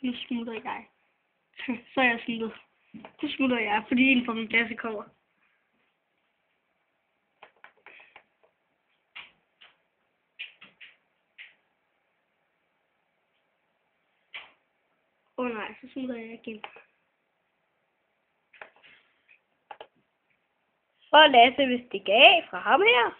Nu smutter jeg. Så er jeg smuttet. Nu smutter jeg, fordi en fra min klasse kommer. Nej, så smutter jeg igen. Og Lasse vil stikke af fra ham her.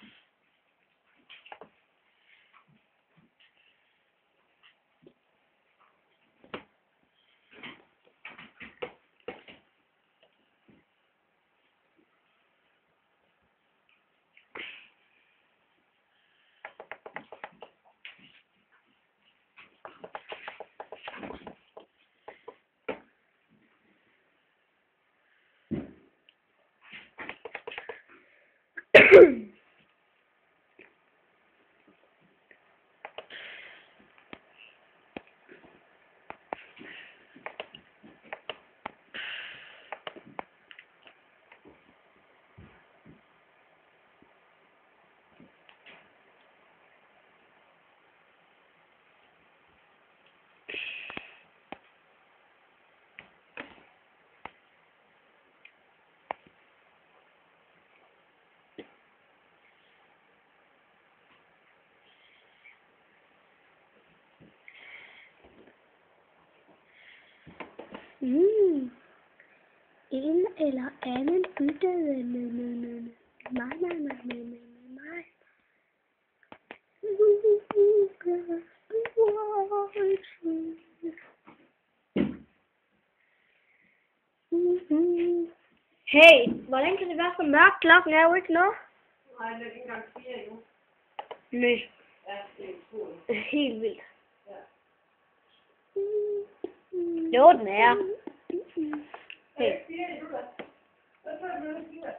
En eller anden byttede mig. Hey, hvordan kan det være så mørkt? Klokken er jo ikke noget. Nej, det er ikke engang 4 endnu. Nej. Ja, det er utroligt. Det er helt vildt. Ja. Jo, den er. Hey. 4 minutter. Hvad så er det, du siger?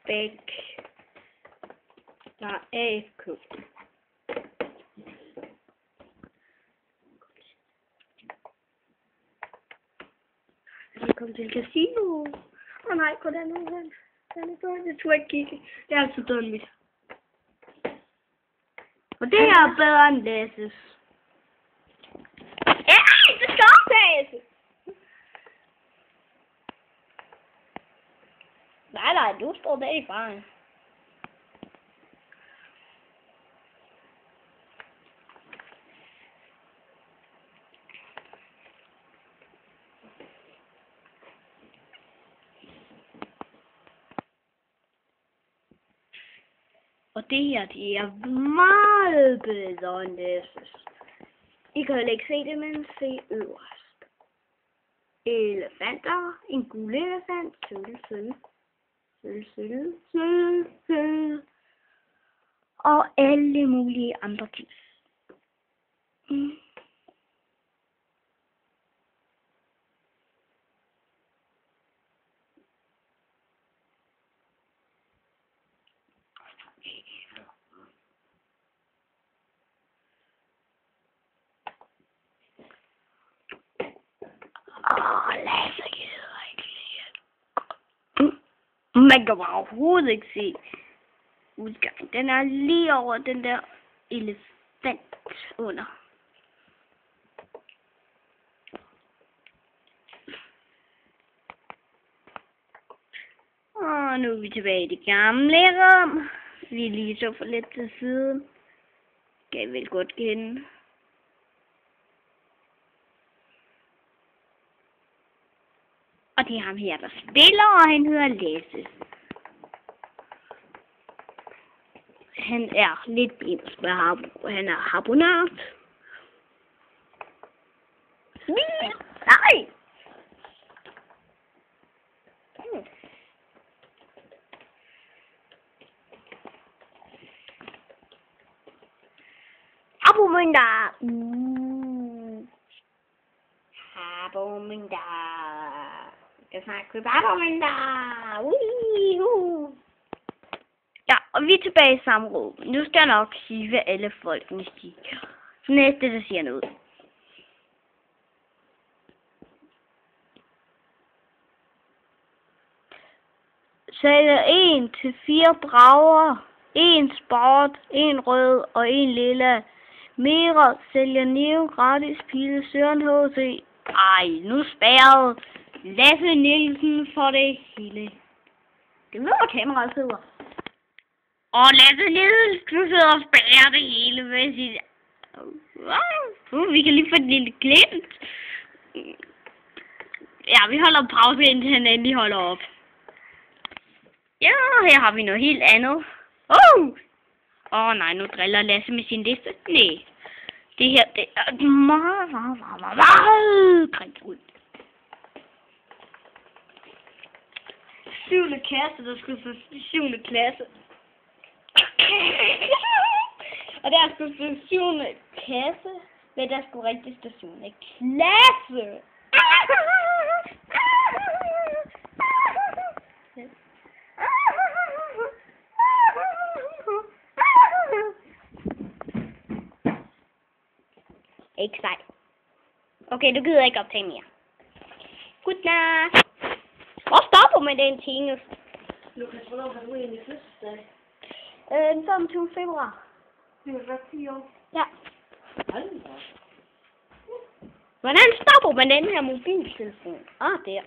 Bæk. Der er AFK. Jeg kom til casino. Nej, gå den ud hen. Den er død, jeg turde ikke kigge. Det er altid døden mit. Og det her er bedre end Lasses. Ja, det skal optages! Nej, du står der i faren. Og det her, det er meget bedre end Lasses. I kan jo ikke se det, men se øverst. Elefanter, en gul elefant, sølv. Og alle mulige andre ting. Lasse gider ikke lide. Man kan overhovedet ikke se udgangen. Den er lige over den der elefant under. Og nu er vi tilbage i det gamle rum. Vi lige så for lidt til siden. Kan I vel godt kende. Og det er ham her, der spiller, og han hedder Lasse. Han er lidt benes med Habbo. Han er Habonat. Nej! Habomynda! Habomynda! Jeg snakker Habomynda! Ja. Og vi er tilbage i samme rum. Nu skal jeg nok sige, hvad alle folkene siger. Så næste, der siger noget. Sælger 1 til 4 drager. 1 sport, 1 rød og 1 lilla. Mere sælger Neo gratis pile Søren H.C. Ej, nu spærrede Lasse Nielsen for det hele. Det ved, hvor kameraet sidder. Og Lasse Nielsen, du sidder og spærrer det hele med sit... vi kan lige få et lille glimt. Ja, vi holder pause, indtil han endelig holder op. Ja, her har vi noget helt andet. Nej, nu driller Lasse med sin liste. Nej. Det her, det er meget grimt ud. 7. klasse, der skulle få 7. klasse. Og der skulle stå 7. klasse, men der skulle rigtig stå 7. klasse. Ikke sejt. Okay, du gider ikke optage mere. Godnat. Hvor stopper man den ting? Lukas, hvornår har du egentlig fødselsdag? Den 25. februar. Det er godt 10 år. Ja. Hold da. Hvordan stopper man den her mobiltelefon? Det er